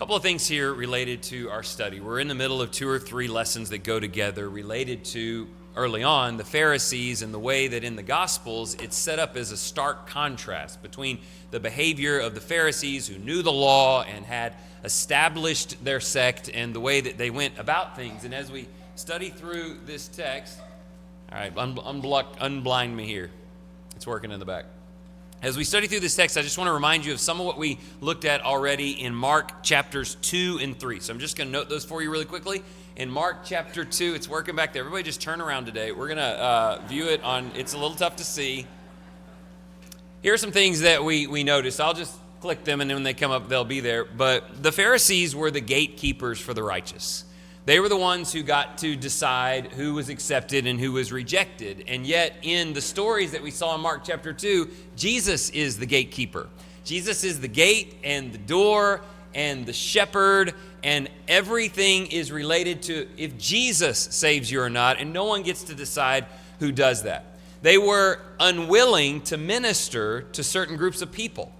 couple of things here related to our study. We're in the middle of 2 or 3 lessons that go together related to, early on, the Pharisees and the way that in the Gospels it's set up as a stark contrast between the behavior of the Pharisees who knew the law and had established their sect and the way that they went about things. And as we study through this text, all right, unblind me here. It's working in the back. As we study through this text, I just want to remind you of some of what we looked at already in Mark chapters 2 and 3. So I'm just going to note those for you really quickly. In Mark chapter 2, it's working back there. Everybody just turn around today. We're going to view it on, it's a little tough to see. Here are some things that we noticed. I'll just click them, and then when they come up, they'll be there. But the Pharisees were the gatekeepers for the righteous. They were the ones who got to decide who was accepted and who was rejected. And yet, in the stories that we saw in Mark chapter 2, Jesus is the gatekeeper. Jesus is the gate and the door and the shepherd, and everything is related to if Jesus saves you or not, and no one gets to decide who does that. They were unwilling to minister to certain groups of people.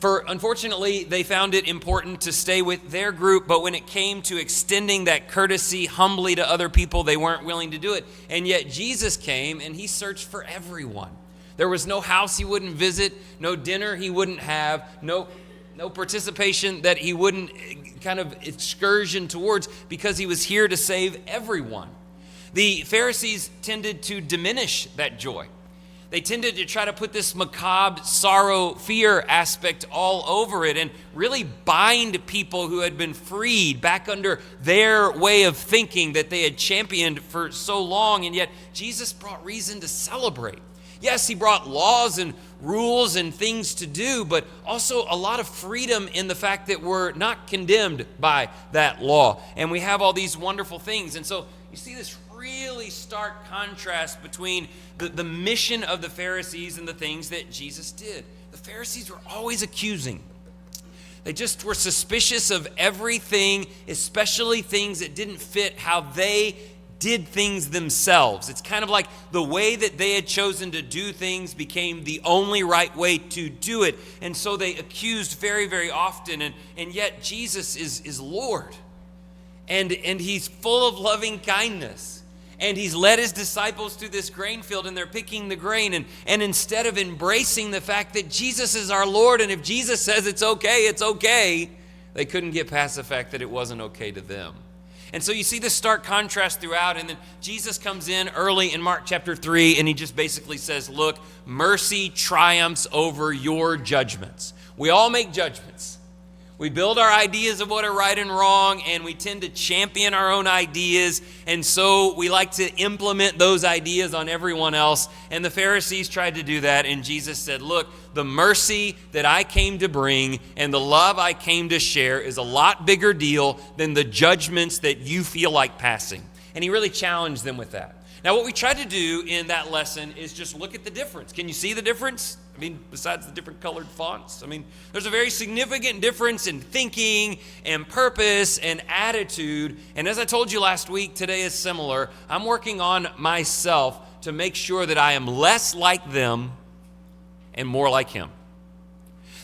Unfortunately, they found it important to stay with their group, but when it came to extending that courtesy humbly to other people, they weren't willing to do it. And yet Jesus came and he searched for everyone. There was no house he wouldn't visit, no dinner he wouldn't have, no participation that he wouldn't kind of excursion towards, because he was here to save everyone. The Pharisees tended to diminish that joy. They tended to try to put this macabre sorrow, fear aspect all over it and really bind people who had been freed back under their way of thinking that they had championed for so long. And yet Jesus brought reason to celebrate. Yes, he brought laws and rules and things to do, but also a lot of freedom in the fact that we're not condemned by that law. And we have all these wonderful things. And so you see this really stark contrast between the mission of the Pharisees and the things that Jesus did. The Pharisees were always accusing. They just were suspicious of everything, especially things that didn't fit how they did things themselves. It's kind of like the way that they had chosen to do things became the only right way to do it. And so they accused very, very often. And yet Jesus is Lord. And he's full of loving kindness. And he's led his disciples to this grain field, and they're picking the grain. And instead of embracing the fact that Jesus is our Lord, and if Jesus says it's okay, they couldn't get past the fact that it wasn't okay to them. And so you see this stark contrast throughout. And then Jesus comes in early in Mark chapter 3, and he just basically says, look, mercy triumphs over your judgments. We all make judgments. We build our ideas of what are right and wrong, and we tend to champion our own ideas, and so we like to implement those ideas on everyone else. And the Pharisees tried to do that, and Jesus said, look, the mercy that I came to bring and the love I came to share is a lot bigger deal than the judgments that you feel like passing. And he really challenged them with that. Now, what we tried to do in that lesson is just look at the difference. Can you see the difference? I mean, besides the different colored fonts, I mean, there's a very significant difference in thinking and purpose and attitude. And as I told you last week, today is similar. I'm working on myself to make sure that I am less like them and more like him.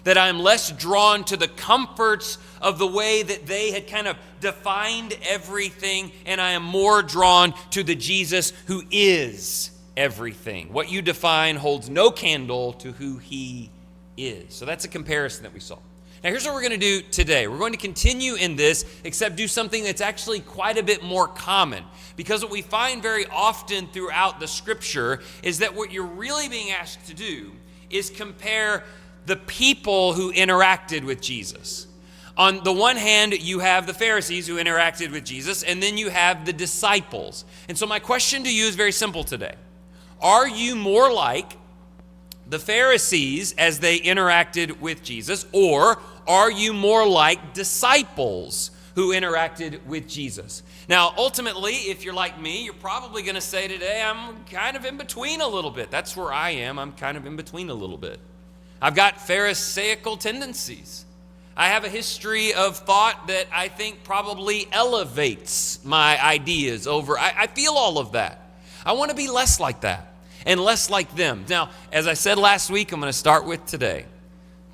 That I am less drawn to the comforts of the way that they had kind of defined everything, and I am more drawn to the Jesus who is everything. What you define holds no candle to who he is. So that's a comparison that we saw. Now here's what we're going to do today. We're going to continue in this, except do something that's actually quite a bit more common. Because what we find very often throughout the scripture is that what you're really being asked to do is compare the people who interacted with Jesus. On the one hand, you have the Pharisees who interacted with Jesus, and then you have the disciples. And so my question to you is very simple today. Are you more like the Pharisees as they interacted with Jesus, or are you more like disciples who interacted with Jesus? Now, ultimately, if you're like me, you're probably going to say today, I'm kind of in between a little bit. That's where I am. I'm kind of in between a little bit. I've got Pharisaical tendencies. I have a history of thought that I think probably elevates my ideas over. I feel all of that. I want to be less like that and less like them. Now, as I said last week, I'm going to start with today.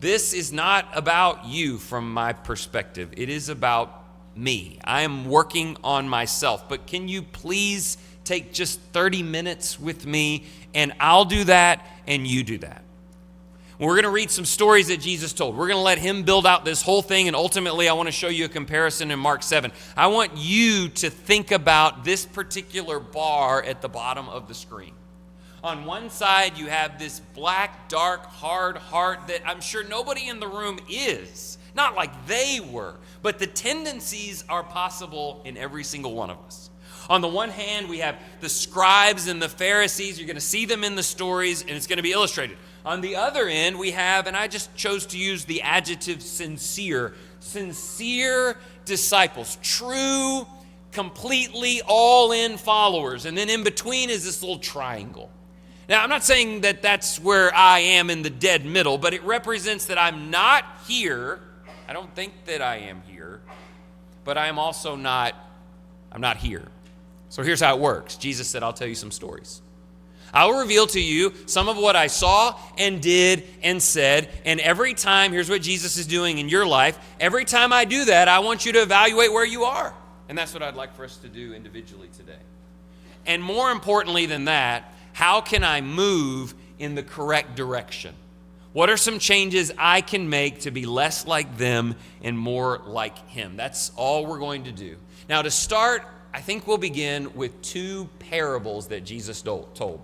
This is not about you from my perspective. It is about me. I am working on myself. But can you please take just 30 minutes with me, and I'll do that and you do that. We're going to read some stories that Jesus told. We're going to let him build out this whole thing, and ultimately I want to show you a comparison in Mark 7. I want you to think about this particular bar at the bottom of the screen. On one side, you have this black, dark, hard heart that I'm sure nobody in the room is. Not like they were, but the tendencies are possible in every single one of us. On the one hand, we have the scribes and the Pharisees. You're going to see them in the stories, and it's going to be illustrated. On the other end, we have, and I just chose to use the adjective sincere disciples, true, completely all-in followers. And then in between is this little triangle. Now, I'm not saying that that's where I am in the dead middle, but it represents that I'm not here. I don't think that I am here, but I am also I'm not here. So here's how it works. Jesus said, I'll tell you some stories. I will reveal to you some of what I saw and did and said, and every time, here's what Jesus is doing in your life, every time I do that, I want you to evaluate where you are. And that's what I'd like for us to do individually today. And more importantly than that, how can I move in the correct direction? What are some changes I can make to be less like them and more like him? That's all we're going to do. Now, to start, I think we'll begin with two parables that Jesus told.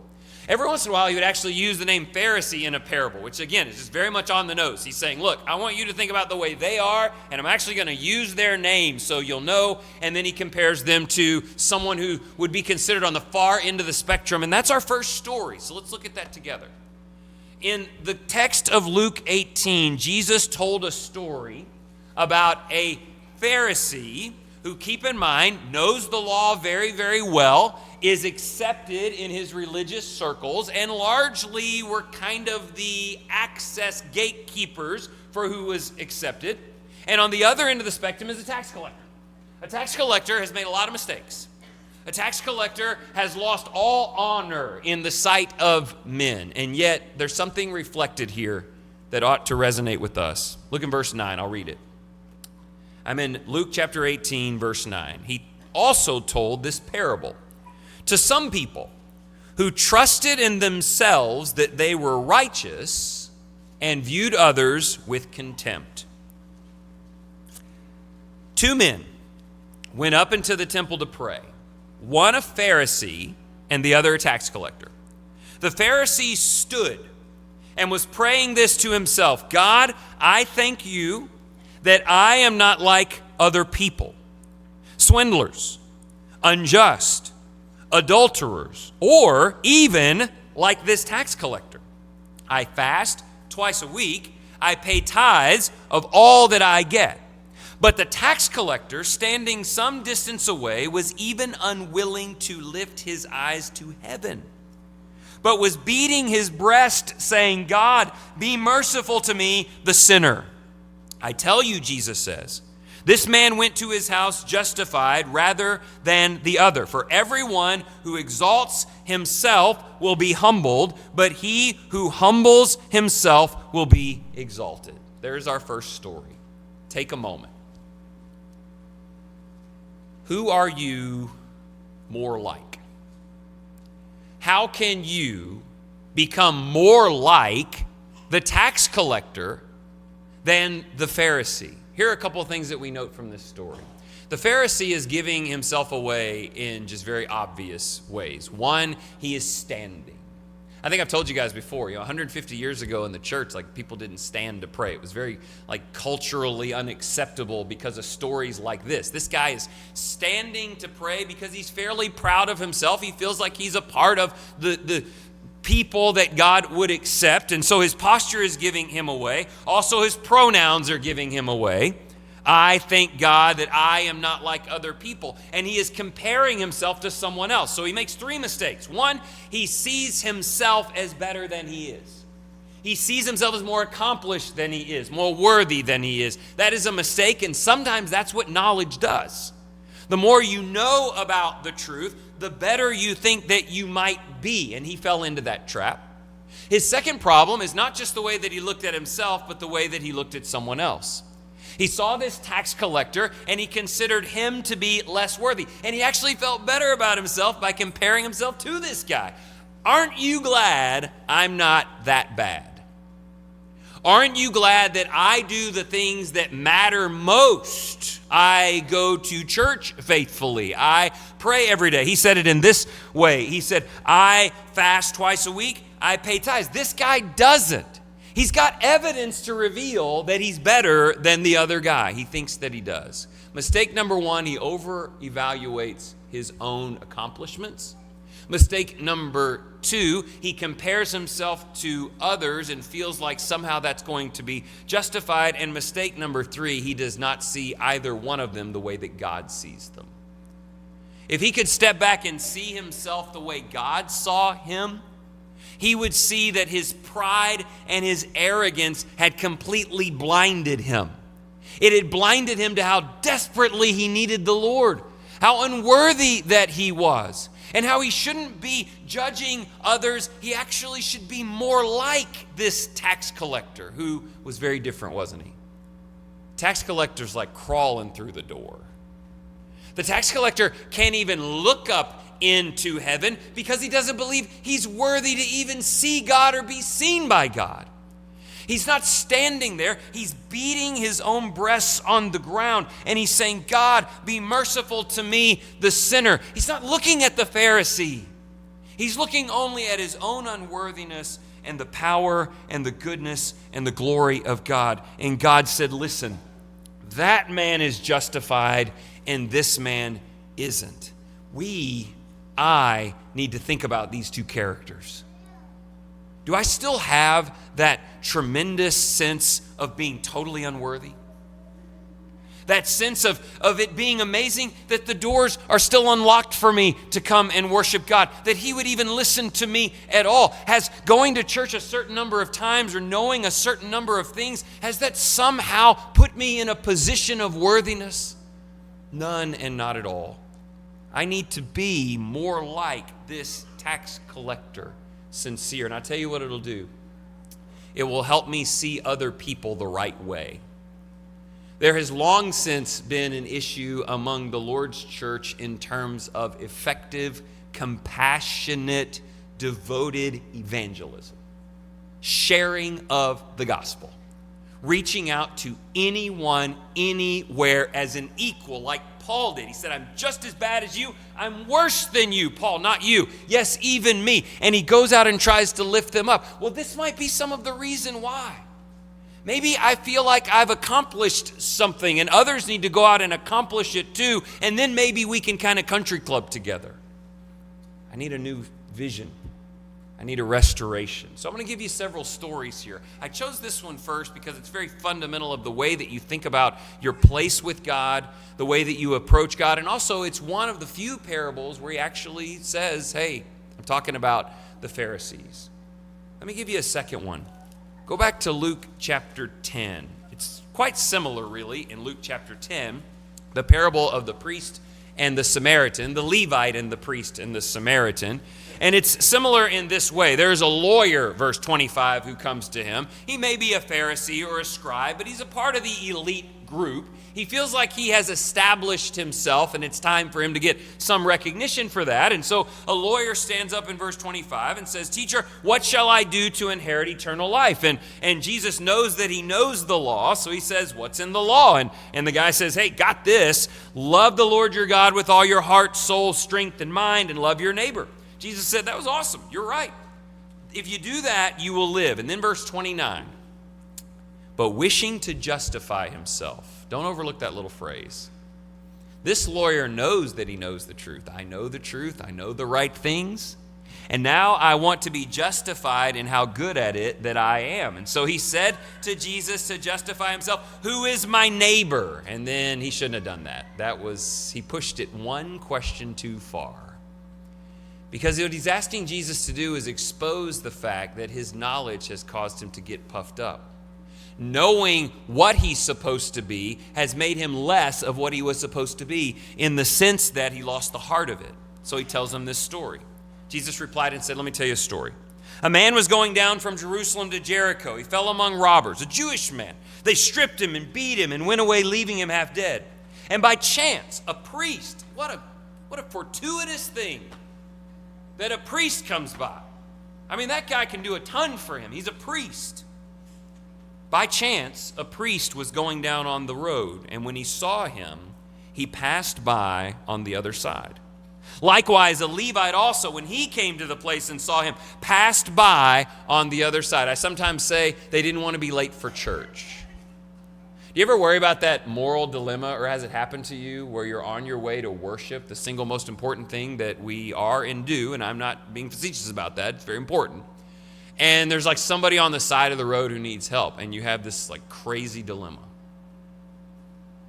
Every once in a while, he would actually use the name Pharisee in a parable, which again is just very much on the nose. He's saying, look, I want you to think about the way they are, and I'm actually going to use their name so you'll know. And then he compares them to someone who would be considered on the far end of the spectrum. And that's our first story. So let's look at that together. In the text of Luke 18, Jesus told a story about a Pharisee who, keep in mind, knows the law very, very well, is accepted in his religious circles, and largely were kind of the access gatekeepers for who was accepted. And on the other end of the spectrum is a tax collector. A tax collector has made a lot of mistakes. A tax collector has lost all honor in the sight of men, and yet there's something reflected here that ought to resonate with us. Look in verse 9, I'll read it. I'm in Luke chapter 18, verse 9. He also told this parable to some people who trusted in themselves that they were righteous and viewed others with contempt. Two men went up into the temple to pray, one a Pharisee and the other a tax collector. The Pharisee stood and was praying this to himself: God, I thank you that I am not like other people, swindlers, unjust, adulterers, or even like this tax collector. I fast twice a week. I pay tithes of all that I get. But the tax collector, standing some distance away, was even unwilling to lift his eyes to heaven, but was beating his breast, saying, God, be merciful to me, the sinner. I tell you, Jesus says, this man went to his house justified rather than the other. For everyone who exalts himself will be humbled, but he who humbles himself will be exalted. There's our first story. Take a moment. Who are you more like? How can you become more like the tax collector than the Pharisee? Here are a couple of things that we note from this story. The Pharisee is giving himself away in just very obvious ways. One, he is standing. I think I've told you guys before, 150 years ago in the church, people didn't stand to pray. It was very culturally unacceptable because of stories like this. This guy is standing to pray because he's fairly proud of himself. He feels like he's a part of the people that God would accept, and so his posture is giving him away. Also, his pronouns are giving him away. I thank God that I am not like other people. And he is comparing himself to someone else. So he makes three mistakes. One, he sees himself as better than he is. He sees himself as more accomplished than he is, more worthy than he is. That is a mistake, and sometimes that's what knowledge does. The more you know about the truth, the better you think that you might be. And he fell into that trap. His second problem is not just the way that he looked at himself, but the way that he looked at someone else. He saw this tax collector and he considered him to be less worthy. And he actually felt better about himself by comparing himself to this guy. Aren't you glad I'm not that bad? Aren't you glad that I do the things that matter most? I go to church faithfully. I pray every day. He said it in this way. He said, I fast twice a week. I pay tithes. This guy doesn't. He's got evidence to reveal that he's better than the other guy. He thinks that he does. Mistake number one, he over-evaluates his own accomplishments. Mistake number two, he compares himself to others and feels like somehow that's going to be justified. And mistake number three, he does not see either one of them the way that God sees them. If he could step back and see himself the way God saw him, he would see that his pride and his arrogance had completely blinded him. It had blinded him to how desperately he needed the Lord, how unworthy that he was, and how he shouldn't be judging others. He actually should be more like this tax collector, who was very different, wasn't he? Tax collector's like crawling through the door. The tax collector can't even look up into heaven because he doesn't believe he's worthy to even see God or be seen by God. He's not standing there. He's beating his own breasts on the ground, and he's saying, God, be merciful to me, the sinner. He's not looking at the Pharisee. He's looking only at his own unworthiness and the power and the goodness and the glory of God. And God said, listen, that man is justified and this man isn't. I need to think about these two characters. Do I still have that tremendous sense of being totally unworthy? That sense of it being amazing that the doors are still unlocked for me to come and worship God, that he would even listen to me at all. Has going to church a certain number of times or knowing a certain number of things, has that somehow put me in a position of worthiness? None and not at all. I need to be more like this tax collector, sincere. And I'll tell you what it'll do. It will help me see other people the right way. There has long since been an issue among the Lord's church in terms of effective, compassionate, devoted evangelism. Sharing of the gospel. Reaching out to anyone, anywhere as an equal, like Paul did. He said, I'm just as bad as you. I'm worse than you, Paul, not you. Yes, even me. And he goes out and tries to lift them up. Well, this might be some of the reason why. Maybe I feel like I've accomplished something and others need to go out and accomplish it too. And then maybe we can kind of country club together. I need a new vision. I need a restoration. So I'm going to give you several stories here. I chose this one first because it's very fundamental of the way that you think about your place with God, the way that you approach God, and also it's one of the few parables where he actually says, hey, I'm talking about the Pharisees. Let me give you a second one. Go back to Luke chapter 10. It's quite similar, really, in Luke chapter 10, the parable of the priest and the Samaritan, the Levite and the priest and the Samaritan. And it's similar in this way. There's a lawyer, verse 25, who comes to him. He may be a Pharisee or a scribe, but he's a part of the elite group. He feels like he has established himself, and it's time for him to get some recognition for that. And so a lawyer stands up in verse 25 and says, Teacher, what shall I do to inherit eternal life? And Jesus knows that he knows the law, so he says, what's in the law? And the guy says, hey, got this. Love the Lord your God with all your heart, soul, strength, and mind, and love your neighbor. Jesus said, that was awesome. You're right. If you do that, you will live. And then verse 29, but wishing to justify himself. Don't overlook that little phrase. This lawyer knows that he knows the truth. I know the truth. I know the right things. And now I want to be justified in how good at it that I am. And so he said to Jesus to justify himself, who is my neighbor? And then he shouldn't have done that. He pushed it one question too far. Because what he's asking Jesus to do is expose the fact that his knowledge has caused him to get puffed up. Knowing what he's supposed to be has made him less of what he was supposed to be, in the sense that he lost the heart of it. So he tells him this story. Jesus replied and said, let me tell you a story. A man was going down from Jerusalem to Jericho. He fell among robbers, a Jewish man. They stripped him and beat him and went away, leaving him half dead. And by chance, a priest, what a fortuitous thing that a priest comes by. I mean, that guy can do a ton for him. He's a priest. By chance, a priest was going down on the road, and when he saw him, he passed by on the other side. Likewise, a Levite also, when he came to the place and saw him, passed by on the other side. I sometimes say they didn't want to be late for church. Do you ever worry about that moral dilemma, or has it happened to you where you're on your way to worship, the single most important thing that we are and do, and I'm not being facetious about that, it's very important, and there's like somebody on the side of the road who needs help, and you have this like crazy dilemma.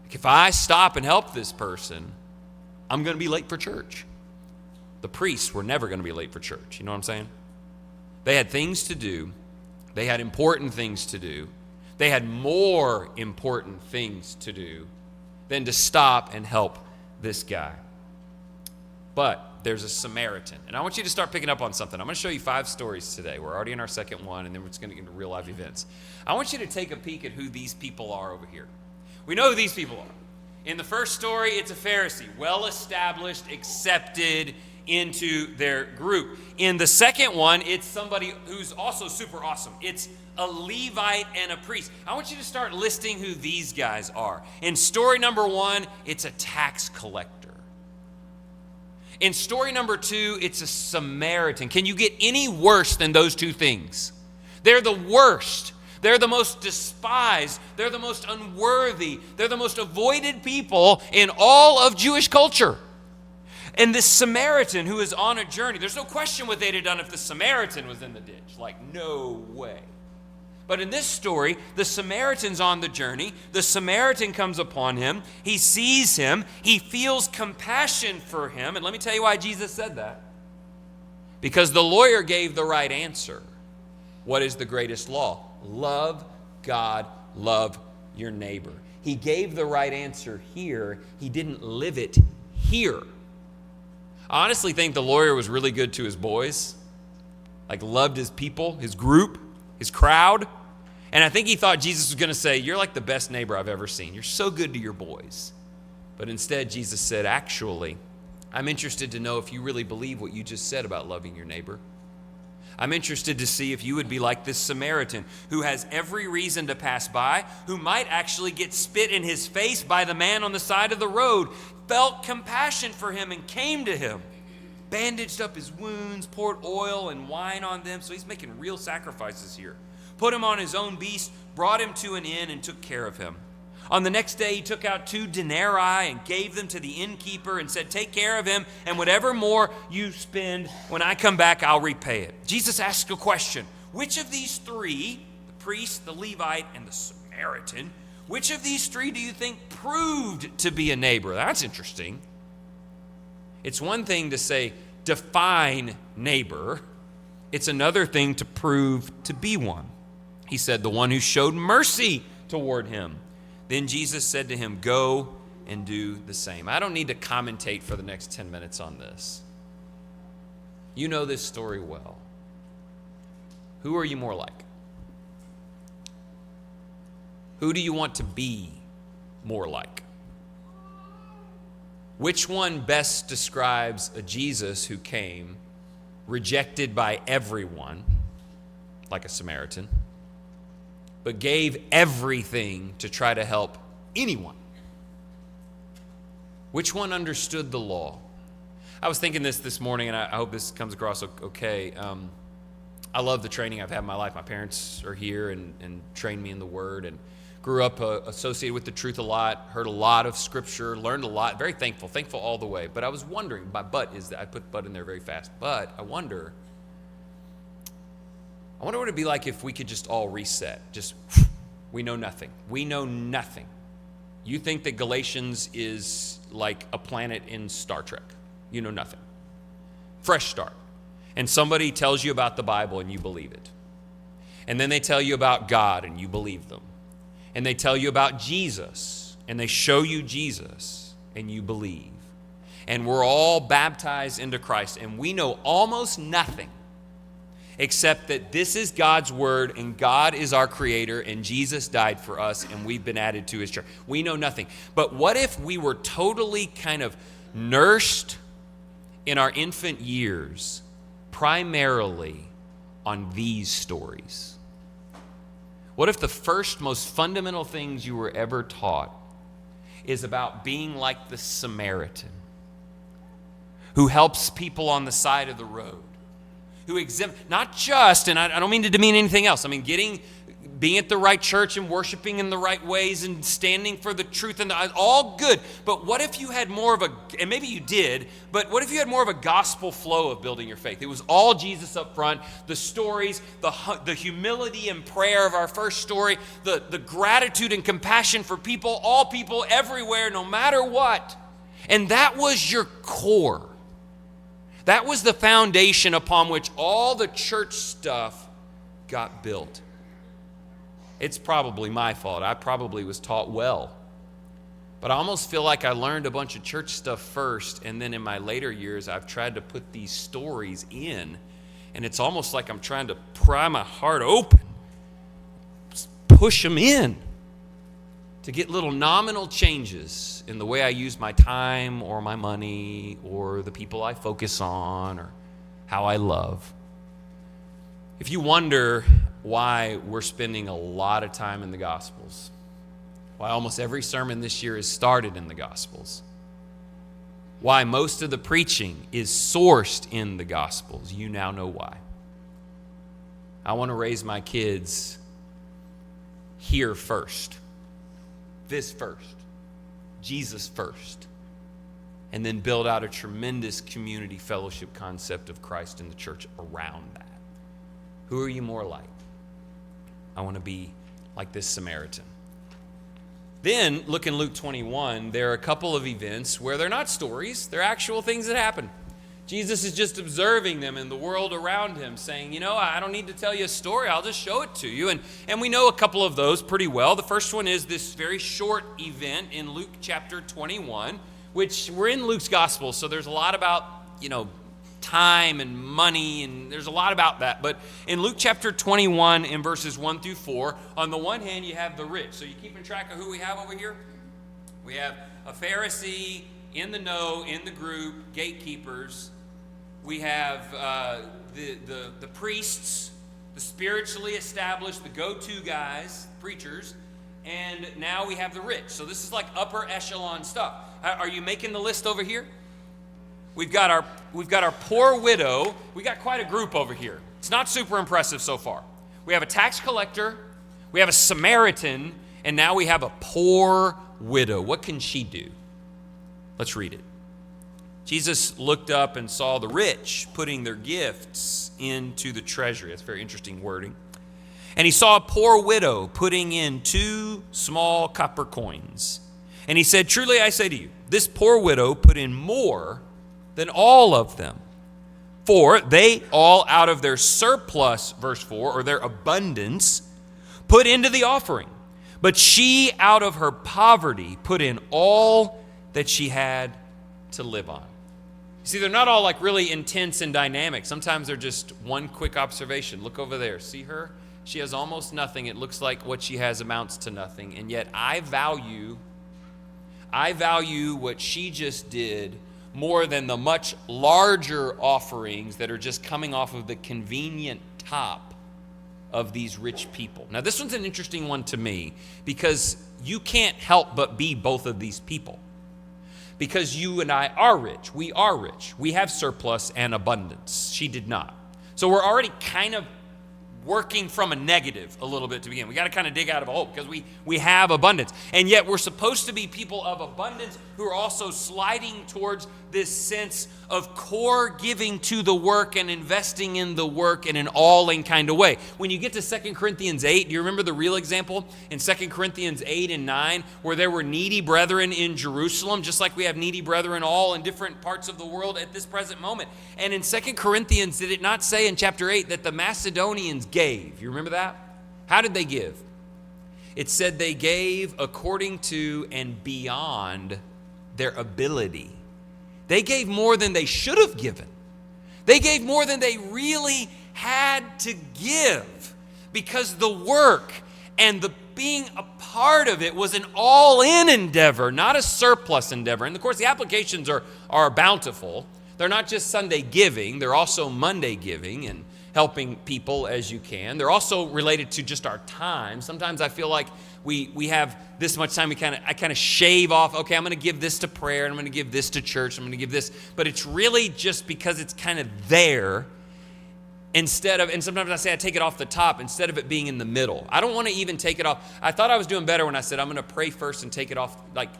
Like, if I stop and help this person, I'm going to be late for church. The priests were never going to be late for church. You know what I'm saying? They had things to do. They had important things to do. They had more important things to do than to stop and help this guy. But there's a Samaritan. And I want you to start picking up on something. I'm going to show you 5 stories today. We're already in our second one, and then we're just going to get into real life events. I want you to take a peek at who these people are over here. We know who these people are. In the first story, it's a Pharisee, well-established, accepted into their group. In the second one, it's somebody who's also super awesome. It's a Levite and a priest. I want you to start listing who these guys are. In story number 1, it's a tax collector. In story number 2, it's a Samaritan. Can you get any worse than those two things? They're the worst. They're the most despised. They're the most unworthy. They're the most avoided people in all of Jewish culture. And this Samaritan who is on a journey, there's no question what they'd have done if the Samaritan was in the ditch. Like, no way. But in this story, the Samaritan's on the journey. The Samaritan comes upon him. He sees him. He feels compassion for him. And let me tell you why Jesus said that. Because the lawyer gave the right answer. What is the greatest law? Love God, love your neighbor. He gave the right answer here. He didn't live it here. I honestly think the lawyer was really good to his boys, like loved his people, his group, his crowd. And I think he thought Jesus was going to say, you're like the best neighbor I've ever seen. You're so good to your boys. But instead, Jesus said, actually, I'm interested to know if you really believe what you just said about loving your neighbor. I'm interested to see if you would be like this Samaritan who has every reason to pass by, who might actually get spit in his face by the man on the side of the road, felt compassion for him and came to him, bandaged up his wounds, poured oil and wine on them. So he's making real sacrifices here. Put him on his own beast, brought him to an inn, and took care of him. On the next day, he took out 2 denarii and gave them to the innkeeper and said, take care of him, and whatever more you spend, when I come back, I'll repay it. Jesus asked a question. Which of these 3, the priest, the Levite, and the Samaritan, which of these 3 do you think proved to be a neighbor? That's interesting. It's one thing to say, define neighbor. It's another thing to prove to be one. He said, the one who showed mercy toward him. Then Jesus said to him, go and do the same. I don't need to commentate for the next 10 minutes on this. You know this story well. Who are you more like? Who do you want to be more like? Which one best describes a Jesus who came, rejected by everyone, like a Samaritan, but gave everything to try to help anyone? Which one understood the law? I was thinking this morning, and I hope this comes across okay. I love the training I've had in my life. My parents are here and trained me in the Word, and grew up associated with the truth a lot, heard a lot of Scripture, learned a lot, very thankful all the way. But I was wondering, my but is that, I put but in there very fast, but I wonder what it'd be like if we could just all reset. Just, we know nothing. We know nothing. You think that Galatians is like a planet in Star Trek. You know nothing. Fresh start. And somebody tells you about the Bible and you believe it. And then they tell you about God and you believe them. And they tell you about Jesus and they show you Jesus and you believe. And we're all baptized into Christ and we know almost nothing. except that this is God's word and God is our creator and Jesus died for us and we've been added to his church. We know nothing. But what if we were totally kind of nursed in our infant years primarily on these stories? What if the first most fundamental things you were ever taught is about being like the Samaritan who helps people on the side of the road, who not just, and I don't mean to demean anything else, I mean being at the right church and worshiping in the right ways and standing for the truth, and all good. But what if you had more of and maybe you did, but what if you had more of a gospel flow of building your faith? It was all Jesus up front, the stories, the humility and prayer of our first story, the gratitude and compassion for people, all people, everywhere, no matter what. And that was your core. That was the foundation upon which all the church stuff got built. It's probably my fault. I probably was taught well. But I almost feel like I learned a bunch of church stuff first, and then in my later years, I've tried to put these stories in, and it's almost like I'm trying to pry my heart open, just push them in to get little nominal changes in the way I use my time or my money or the people I focus on or how I love. If you wonder why we're spending a lot of time in the Gospels, why almost every sermon this year is started in the Gospels, why most of the preaching is sourced in the Gospels, you now know why. I want to raise my kids here first. This first, Jesus first, and then build out a tremendous community fellowship concept of Christ and the church around that. Who are you more like? I want to be like this Samaritan. Then, look in Luke 21, there are a couple of events where they're not stories, they're actual things that happen. Jesus is just observing them in the world around him, saying, I don't need to tell you a story, I'll just show it to you. And we know a couple of those pretty well. The first one is this very short event in Luke chapter 21, which we're in Luke's gospel, so there's a lot about, time and money, and there's a lot about that. But in Luke chapter 21, in verses 1 through 4, on the one hand, you have the rich. So you keeping track of who we have over here? We have a Pharisee in the know, in the group, gatekeepers. We have the priests, the spiritually established, the go-to guys, preachers, and now we have the rich. So this is like upper echelon stuff. Are you making the list over here? We've got our poor widow. We got quite a group over here. It's not super impressive so far. We have a tax collector, we have a Samaritan, and now we have a poor widow. What can she do? Let's read it. Jesus looked up and saw the rich putting their gifts into the treasury. That's very interesting wording. And he saw a poor widow putting in 2 small copper coins. And he said, "Truly I say to you, this poor widow put in more than all of them. For they all out of their surplus," verse 4, or their abundance, "put into the offering. But she out of her poverty put in all that she had to live on." See, they're not all like really intense and dynamic. Sometimes they're just one quick observation. Look over there. See her? She has almost nothing. It looks like what she has amounts to nothing. And yet I value what she just did more than the much larger offerings that are just coming off of the convenient top of these rich people. Now, this one's an interesting one to me because you can't help but be both of these people. Because you and I are rich. We are rich. We have surplus and abundance. She did not. So we're already kind of working from a negative a little bit to begin. We got to kind of dig out of a hole because we have abundance. And yet we're supposed to be people of abundance who are also sliding towards this sense of core giving to the work and investing in the work in an all-in kind of way. When you get to 2 Corinthians 8, do you remember the real example? In 2 Corinthians 8 and 9, where there were needy brethren in Jerusalem, just like we have needy brethren all in different parts of the world at this present moment. And in 2 Corinthians, did it not say in chapter 8 that the Macedonians gave? You remember that? How did they give? It said they gave according to and beyond their ability. They gave more than they should have given. They gave more than they really had to give because the work and the being a part of it was an all-in endeavor, not a surplus endeavor. And of course, the applications are bountiful. They're not just Sunday giving, they're also Monday giving and helping people as you can. They're also related to just our time. Sometimes I feel like we have this much time, I kind of shave off, okay, I'm going to give this to prayer, and I'm going to give this to church, I'm going to give this. But it's really just because it's kind of there instead of, and sometimes I say I take it off the top instead of it being in the middle. I don't want to even take it off. I thought I was doing better when I said I'm going to pray first and take it off, like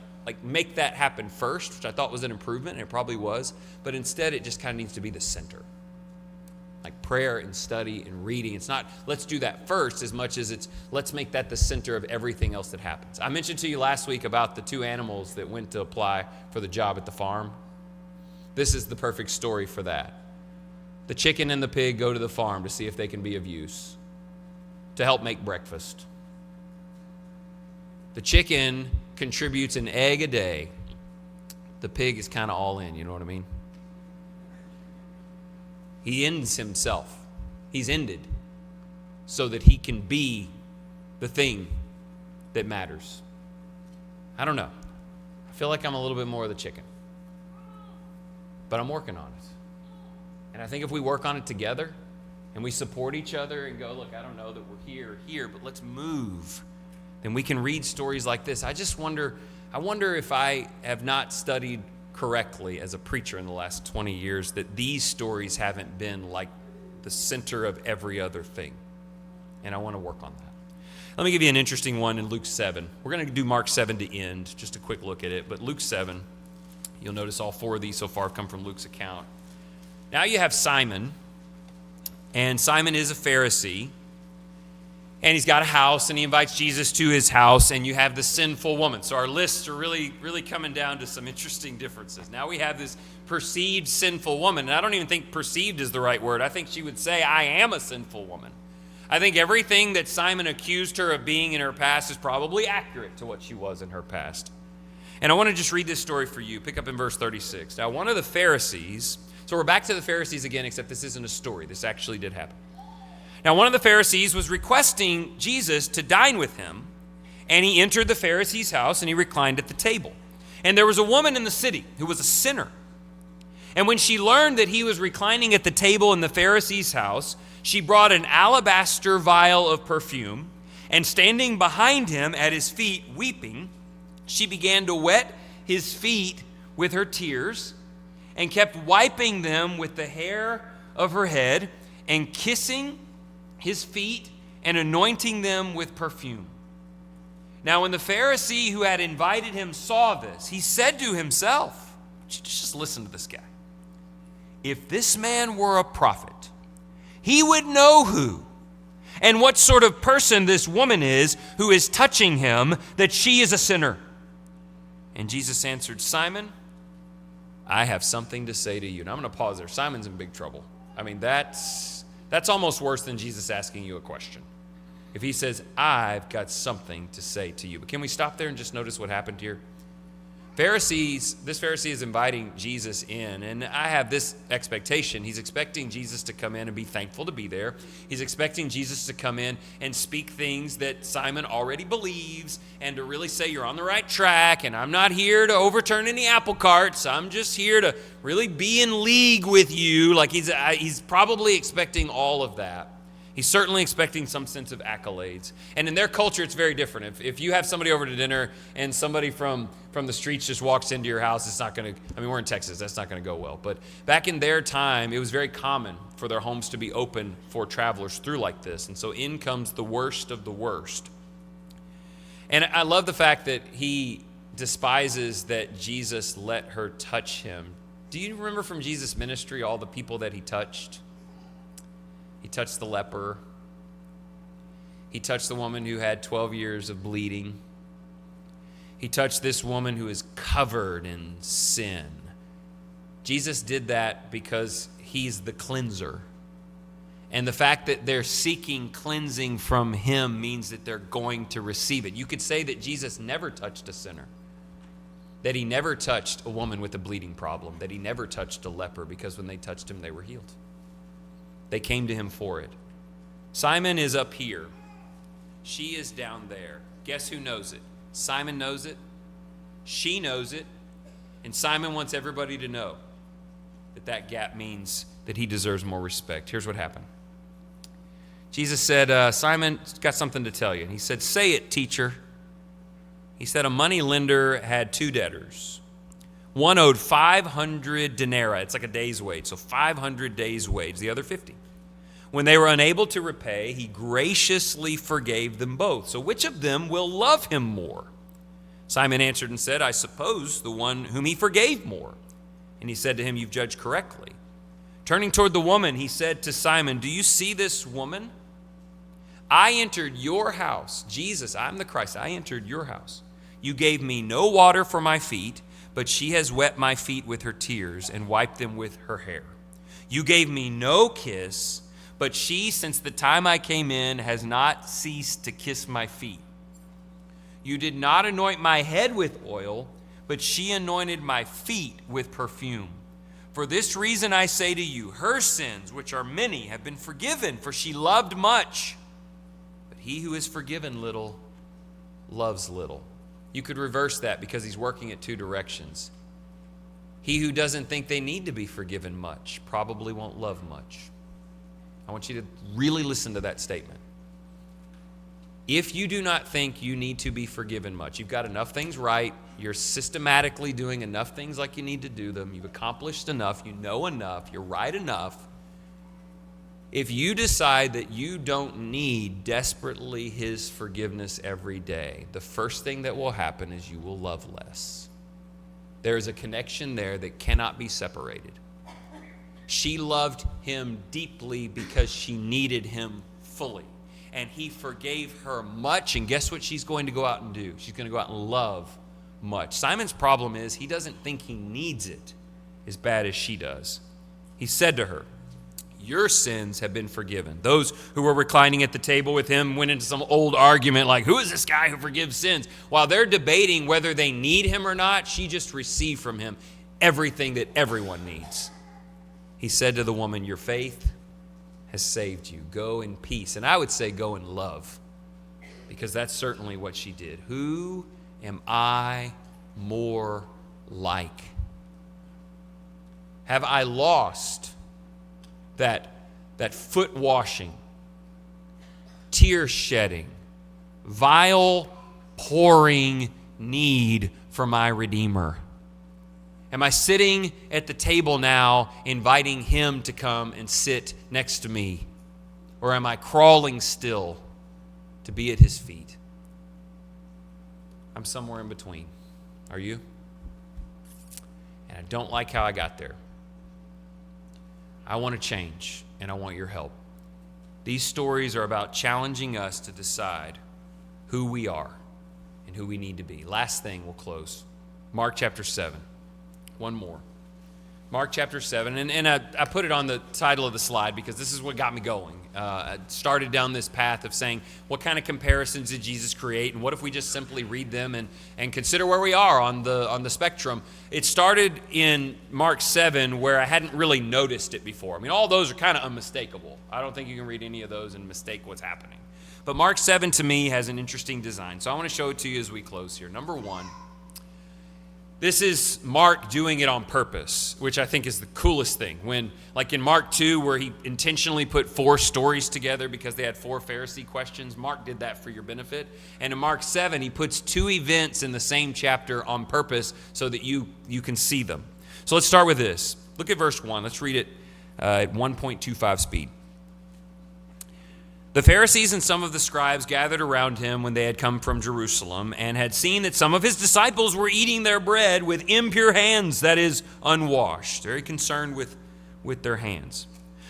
make that happen first, which I thought was an improvement, and it probably was. But instead, it just kind of needs to be the center. Like prayer and study and reading. It's not, let's do that first as much as it's, let's make that the center of everything else that happens. I mentioned to you last week about the two animals that went to apply for the job at the farm. This is the perfect story for that. The chicken and the pig go to the farm to see if they can be of use, to help make breakfast. The chicken contributes an egg a day. The pig is kind of all in, you know what I mean? He ends himself. He's ended so that he can be the thing that matters. I don't know. I feel like I'm a little bit more of the chicken. But I'm working on it. And I think if we work on it together and we support each other and go, look, I don't know that we're here, but let's move, then we can read stories like this. I wonder if I have not studied correctly as a preacher in the last 20 years that these stories haven't been like the center of every other thing. And I want to work on that. Let me give you an interesting one in Luke 7. We're going to do Mark 7 to end, just a quick look at it. But Luke 7, you'll notice all four of these so far have come from Luke's account. Now you have Simon, and Simon is a Pharisee, and he's got a house, and he invites Jesus to his house, and you have the sinful woman. So our lists are really, really coming down to some interesting differences. Now we have this perceived sinful woman, and I don't even think perceived is the right word. I think she would say, I am a sinful woman. I think everything that Simon accused her of being in her past is probably accurate to what she was in her past. And I want to just read this story for you. Pick up in verse 36. Now one of the Pharisees, so we're back to the Pharisees again, except this isn't a story. This actually did happen. Now, one of the Pharisees was requesting Jesus to dine with him, and he entered the Pharisee's house, and he reclined at the table. And there was a woman in the city who was a sinner. And when she learned that he was reclining at the table in the Pharisee's house, she brought an alabaster vial of perfume, and standing behind him at his feet, weeping, she began to wet his feet with her tears, and kept wiping them with the hair of her head, and kissing his feet and anointing them with perfume. Now when the Pharisee who had invited him saw this, he said to himself, just listen to this guy. If this man were a prophet, he would know who and what sort of person this woman is who is touching him, that she is a sinner. And Jesus answered, Simon, I have something to say to you. Now I'm going to pause there. Simon's in big trouble. I mean, that's almost worse than Jesus asking you a question. If he says, I've got something to say to you. But can we stop there and just notice what happened here? This Pharisee is inviting Jesus in, and I have this expectation. He's expecting Jesus to come in and be thankful to be there. He's expecting Jesus to come in and speak things that Simon already believes, and to really say, you're on the right track, and I'm not here to overturn any apple carts. I'm just here to really be in league with you. Like he's probably expecting all of that. He's certainly expecting some sense of accolades. And in their culture, it's very different. If you have somebody over to dinner and somebody from the streets just walks into your house, it's not going to, I mean, we're in Texas, that's not going to go well. But back in their time, it was very common for their homes to be open for travelers through like this. And so in comes the worst of the worst. And I love the fact that he despises that Jesus let her touch him. Do you remember from Jesus' ministry all the people that he touched? He touched the leper. He touched the woman who had 12 years of bleeding. He touched this woman who is covered in sin. Jesus did that because he's the cleanser. And the fact that they're seeking cleansing from him means that they're going to receive it. You could say that Jesus never touched a sinner, that he never touched a woman with a bleeding problem, that he never touched a leper, because when they touched him, they were healed. They came to him for it. Simon is up here. She is down there. Guess who knows it? Simon knows it. She knows it. And Simon wants everybody to know that gap means that he deserves more respect. Here's what happened. Jesus said, Simon's got something to tell you. And he said, say it, teacher. He said, a money lender had 2 debtors. One owed 500 denarii. It's like a day's wage, so 500 days' wage. The other 50. When they were unable to repay, he graciously forgave them both. So which of them will love him more? Simon answered and said, I suppose the one whom he forgave more. And he said to him, you've judged correctly. Turning toward the woman, he said to Simon, do you see this woman? I entered your house. Jesus, I'm the Christ. I entered your house. You gave me no water for my feet, but she has wet my feet with her tears and wiped them with her hair. You gave me no kiss, but she, since the time I came in, has not ceased to kiss my feet. You did not anoint my head with oil, but she anointed my feet with perfume. For this reason I say to you, her sins, which are many, have been forgiven, for she loved much. But he who is forgiven little loves little. You could reverse that because he's working at 2 directions. He who doesn't think they need to be forgiven much probably won't love much. I want you to really listen to that statement. If you do not think you need to be forgiven much, you've got enough things right, you're systematically doing enough things like you need to do them, you've accomplished enough, you know enough, you're right enough. If you decide that you don't need desperately his forgiveness every day, the first thing that will happen is you will love less. There is a connection there that cannot be separated. She loved him deeply because she needed him fully. And he forgave her much, and guess what she's going to go out and do? She's going to go out and love much. Simon's problem is he doesn't think he needs it as bad as she does. He said to her, your sins have been forgiven. Those who were reclining at the table with him went into some old argument like, who is this guy who forgives sins? While they're debating whether they need him or not, she just received from him everything that everyone needs. He said to the woman, your faith has saved you. Go in peace. And I would say go in love, because that's certainly what she did. Who am I more like? Have I lost that foot washing, tear shedding, vial pouring need for my Redeemer? Am I sitting at the table now inviting him to come and sit next to me? Or am I crawling still to be at his feet? I'm somewhere in between. Are you? And I don't like how I got there. I want to change, and I want your help. These stories are about challenging us to decide who we are and who we need to be. Last thing, we'll close. Mark chapter 7. One more. Mark chapter 7, and I put it on the title of the slide because this is what got me going. I started down this path of saying, what kind of comparisons did Jesus create, and what if we just simply read them and consider where we are on the spectrum? It started in Mark 7 where I hadn't really noticed it before. I mean, all those are kind of unmistakable. I don't think you can read any of those and mistake what's happening. But Mark 7 to me has an interesting design, so I want to show it to you as we close here. Number 1. This is Mark doing it on purpose, which I think is the coolest thing. When, like in Mark 2, where he intentionally put 4 stories together because they had 4 Pharisee questions, Mark did that for your benefit. And in Mark 7, he puts 2 events in the same chapter on purpose so that you can see them. So let's start with this. Look at verse 1. Let's read it at 1.25 speed. The Pharisees and some of the scribes gathered around him when they had come from Jerusalem and had seen that some of his disciples were eating their bread with impure hands, that is, unwashed. Very concerned with their hands.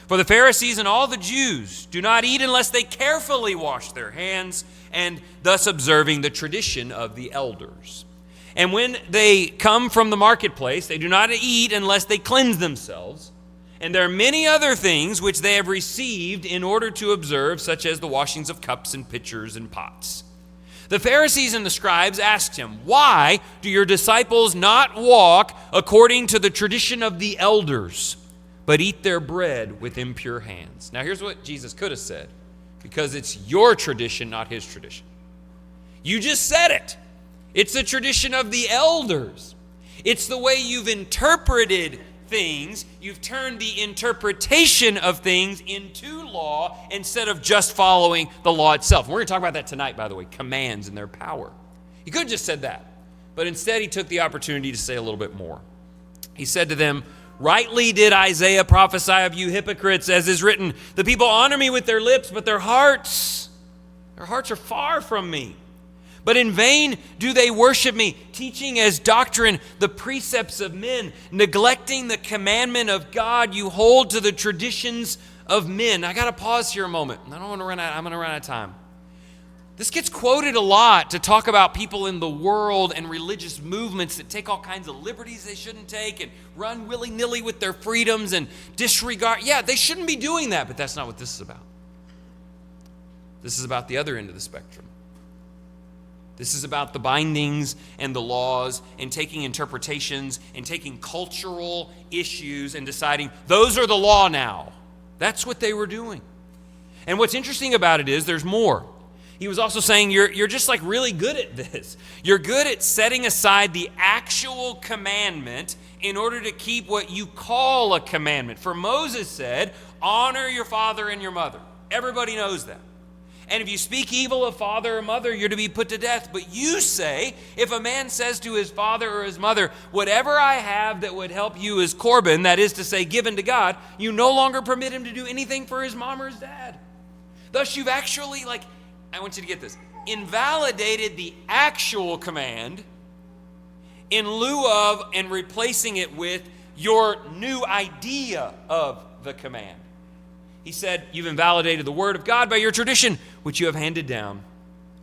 For the Pharisees and all the Jews do not eat unless they carefully wash their hands, and thus observing the tradition of the elders. And when they come from the marketplace, they do not eat unless they cleanse themselves. And there are many other things which they have received in order to observe, such as the washings of cups and pitchers and pots. The Pharisees and the scribes asked him, why do your disciples not walk according to the tradition of the elders, but eat their bread with impure hands. Now here's what Jesus could have said, because it's your tradition, not his tradition. You just said it. It's the tradition of the elders. It's the way you've interpreted things. You've turned the interpretation of things into law instead of just following the law itself. We're going to talk about that tonight, by the way, commands and their power. He could have just said that, but instead he took the opportunity to say a little bit more. He said to them, rightly did Isaiah prophesy of you hypocrites, as is written, the people honor me with their lips, but their hearts are far from me. But in vain do they worship me, teaching as doctrine the precepts of men, neglecting the commandment of God. You hold to the traditions of men. I got to pause here a moment. I'm going to run out of time. This gets quoted a lot to talk about people in the world and religious movements that take all kinds of liberties they shouldn't take and run willy-nilly with their freedoms and disregard. Yeah, they shouldn't be doing that, but that's not what this is about. This is about the other end of the spectrum. This is about the bindings and the laws and taking interpretations and taking cultural issues and deciding those are the law now. That's what they were doing. And what's interesting about it is there's more. He was also saying you're just like really good at this. You're good at setting aside the actual commandment in order to keep what you call a commandment. For Moses said, honor your father and your mother. Everybody knows that. And if you speak evil of father or mother, you're to be put to death. But you say, if a man says to his father or his mother, whatever I have that would help you is Corban, that is to say, given to God, you no longer permit him to do anything for his mom or his dad. Thus, you've actually, I want you to get this, invalidated the actual command in lieu of and replacing it with your new idea of the command. He said, you've invalidated the word of God by your tradition, which you have handed down,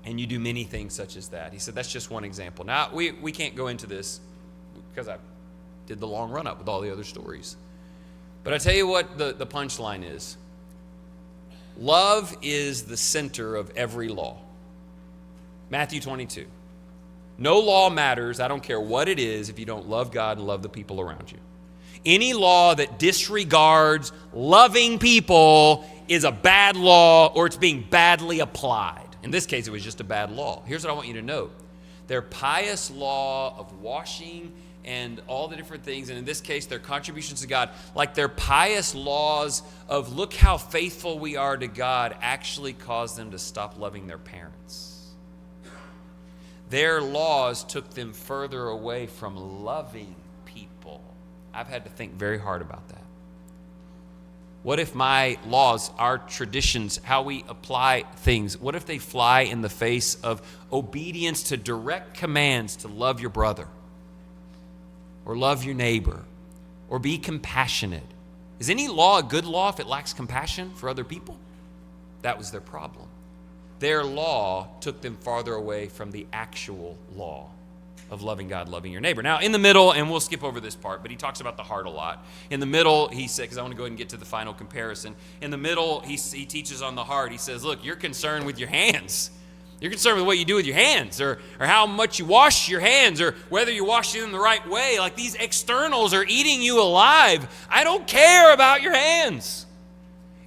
and you do many things such as that. He said, that's just one example. Now, we can't go into this because I did the long run-up with all the other stories. But I tell you what the punchline is. Love is the center of every law. Matthew 22. No law matters, I don't care what it is, if you don't love God and love the people around you. Any law that disregards loving people is a bad law, or it's being badly applied. In this case, it was just a bad law. Here's what I want you to know. Their pious law of washing and all the different things, and in this case, their contributions to God, like their pious laws of look how faithful we are to God, actually caused them to stop loving their parents. Their laws took them further away from loving people. I've had to think very hard about that. What if my laws, our traditions, how we apply things, what if they fly in the face of obedience to direct commands to love your brother or love your neighbor or be compassionate? Is any law a good law if it lacks compassion for other people? That was their problem. Their law took them farther away from the actual law of loving God, loving your neighbor. Now, in the middle, and we'll skip over this part, but he talks about the heart a lot. In the middle, he said, because I want to go ahead and get to the final comparison. In the middle, he teaches on the heart. He says, look, you're concerned with your hands. You're concerned with what you do with your hands, or how much you wash your hands, or whether you wash them the right way. Like these externals are eating you alive. I don't care about your hands.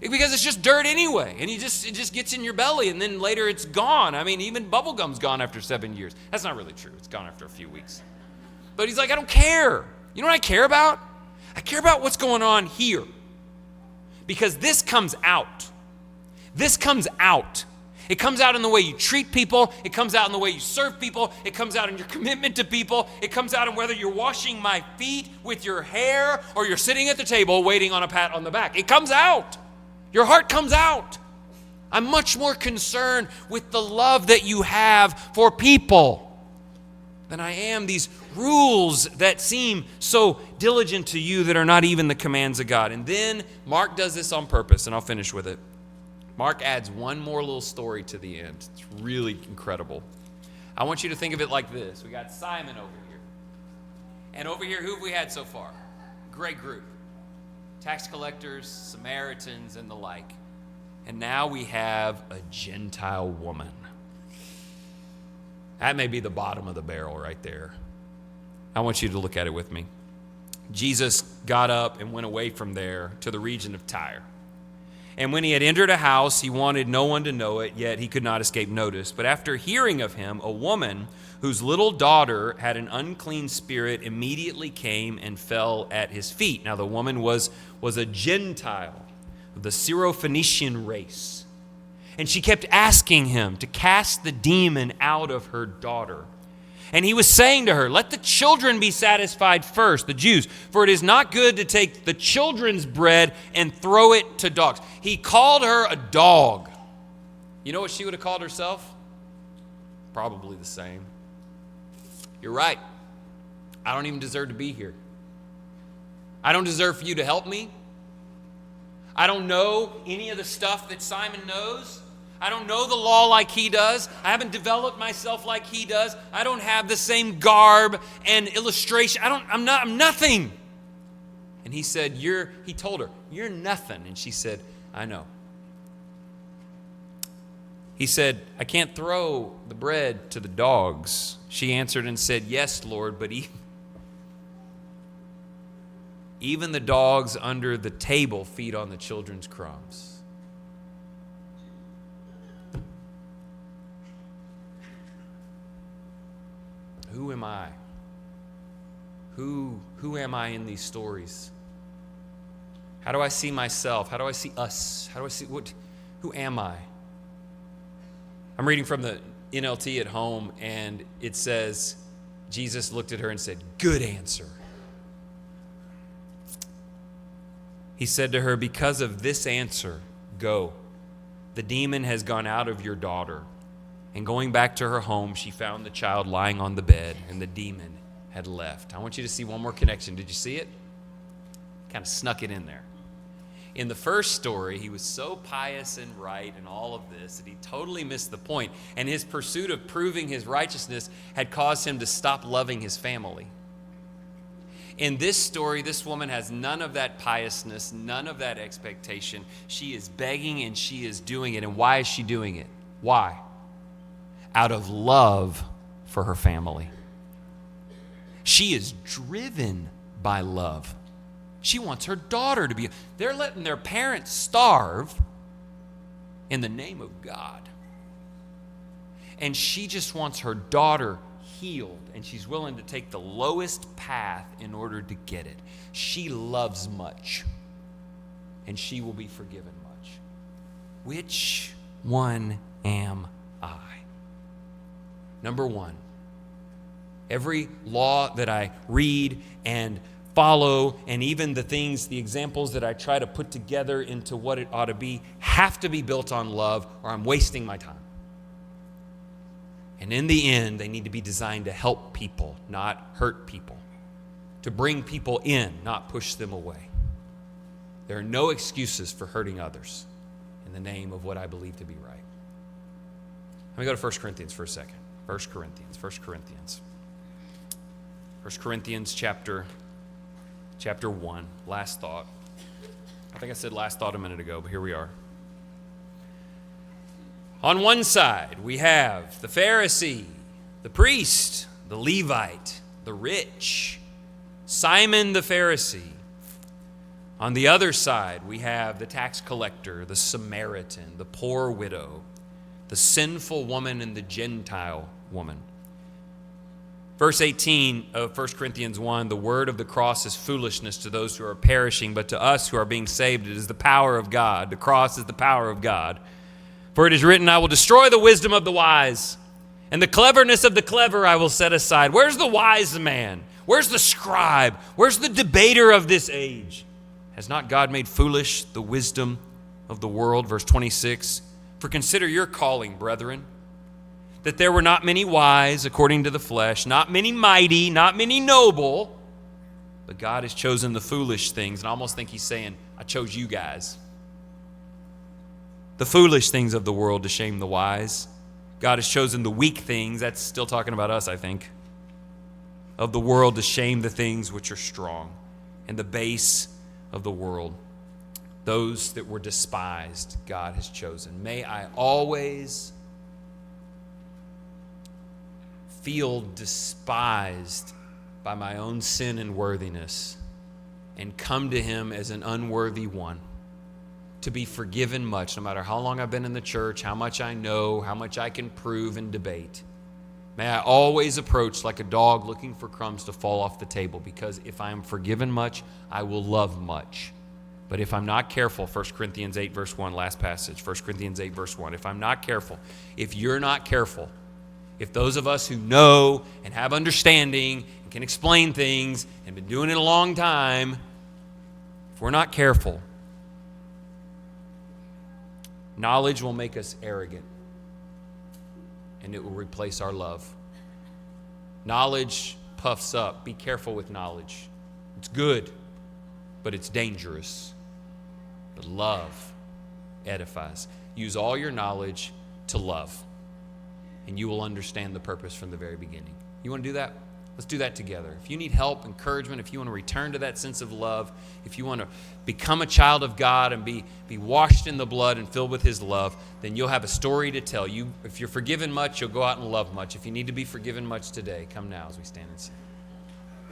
Because it's just dirt anyway, and it just gets in your belly, and then later it's gone. I mean, even bubble gum's gone after 7 years. That's not really true. It's gone after a few weeks. But he's like, I don't care. You know what I care about? I care about what's going on here. Because this comes out. This comes out. It comes out in the way you treat people. It comes out in the way you serve people. It comes out in your commitment to people. It comes out in whether you're washing my feet with your hair or you're sitting at the table waiting on a pat on the back. It comes out. Your heart comes out. I'm much more concerned with the love that you have for people than I am these rules that seem so diligent to you that are not even the commands of God. And then Mark does this on purpose, and I'll finish with it. Mark adds one more little story to the end. It's really incredible. I want you to think of it like this. We got Simon over here. And over here, who have we had so far? Great group. Tax collectors, Samaritans, and the like. And now we have a Gentile woman. That may be the bottom of the barrel right there. I want you to look at it with me. Jesus got up and went away from there to the region of Tyre. And when he had entered a house, he wanted no one to know it, yet he could not escape notice. But after hearing of him, a woman whose little daughter had an unclean spirit immediately came and fell at his feet. Now the woman was a Gentile of the Syrophoenician race. And she kept asking him to cast the demon out of her daughter. And he was saying to her, let the children be satisfied first, the Jews, for it is not good to take the children's bread and throw it to dogs. He called her a dog. You know what she would have called herself? Probably the same. You're right. I don't even deserve to be here. I don't deserve for you to help me. I don't know any of the stuff that Simon knows. I don't know the law like he does. I haven't developed myself like he does. I don't have the same garb and illustration. I'm nothing. And he said, he told her, you're nothing. And she said, I know. He said, I can't throw the bread to the dogs. She answered and said, yes, Lord, but even the dogs under the table feed on the children's crumbs. Who am I? Who am I in these stories? How do I see myself? How do I see us? How do I see who am I? I'm reading from the NLT at home, and it says, Jesus looked at her and said, good answer. He said to her, because of this answer, go. The demon has gone out of your daughter. And going back to her home, she found the child lying on the bed, and the demon had left. I want you to see one more connection. Did you see it? Kind of snuck it in there. In the first story, he was so pious and right and all of this that he totally missed the point. And his pursuit of proving his righteousness had caused him to stop loving his family. In this story, this woman has none of that piousness, none of that expectation. She is begging and she is doing it. And why is she doing it? Why? Out of love for her family. She is driven by love. She wants her daughter to be. They're letting their parents starve in the name of God. And she just wants her daughter healed, and she's willing to take the lowest path in order to get it. She loves much, and she will be forgiven much. Which one am I? Number one, every law that I read and follow, and even the examples that I try to put together into what it ought to be, have to be built on love, or I'm wasting my time. And in the end, they need to be designed to help people, not hurt people. To bring people in, not push them away. There are no excuses for hurting others in the name of what I believe to be right. Let me go to 1 Corinthians for a second. 1 Corinthians chapter 1. Last thought. I think I said last thought a minute ago, but here we are. On one side, we have the Pharisee, the priest, the Levite, the rich, Simon the Pharisee. On the other side, we have the tax collector, the Samaritan, the poor widow, the sinful woman, and the Gentile woman. Verse 18 of 1 Corinthians 1, the word of the cross is foolishness to those who are perishing, but to us who are being saved, it is the power of God. The cross is the power of God. For it is written, I will destroy the wisdom of the wise, and the cleverness of the clever I will set aside. Where's the wise man? Where's the scribe? Where's the debater of this age? Has not God made foolish the wisdom of the world? Verse 26, for consider your calling, brethren, that there were not many wise according to the flesh, not many mighty, not many noble, but God has chosen the foolish things. And I almost think he's saying, I chose you guys. The foolish things of the world to shame the wise. God has chosen the weak things, that's still talking about us, I think, of the world to shame the things which are strong, and the base of the world, those that were despised, God has chosen. May I always feel despised by my own sin and worthiness and come to him as an unworthy one, to be forgiven much, no matter how long I've been in the church, how much I know, how much I can prove and debate. May I always approach like a dog looking for crumbs to fall off the table, because if I am forgiven much, I will love much. But if I'm not careful, 1 Corinthians 8 verse 1, last passage, 1 Corinthians 8 verse 1, if I'm not careful, if you're not careful, if those of us who know and have understanding and can explain things and been doing it a long time, if we're not careful, knowledge will make us arrogant, and it will replace our love. Knowledge puffs up. Be careful with knowledge. It's good, but it's dangerous. But love edifies. Use all your knowledge to love, and you will understand the purpose from the very beginning. You want to do that? Let's do that together. If you need help, encouragement, if you want to return to that sense of love, if you want to become a child of God and be washed in the blood and filled with his love, then you'll have a story to tell. If you're forgiven much, you'll go out and love much. If you need to be forgiven much today, come now as we stand and sing.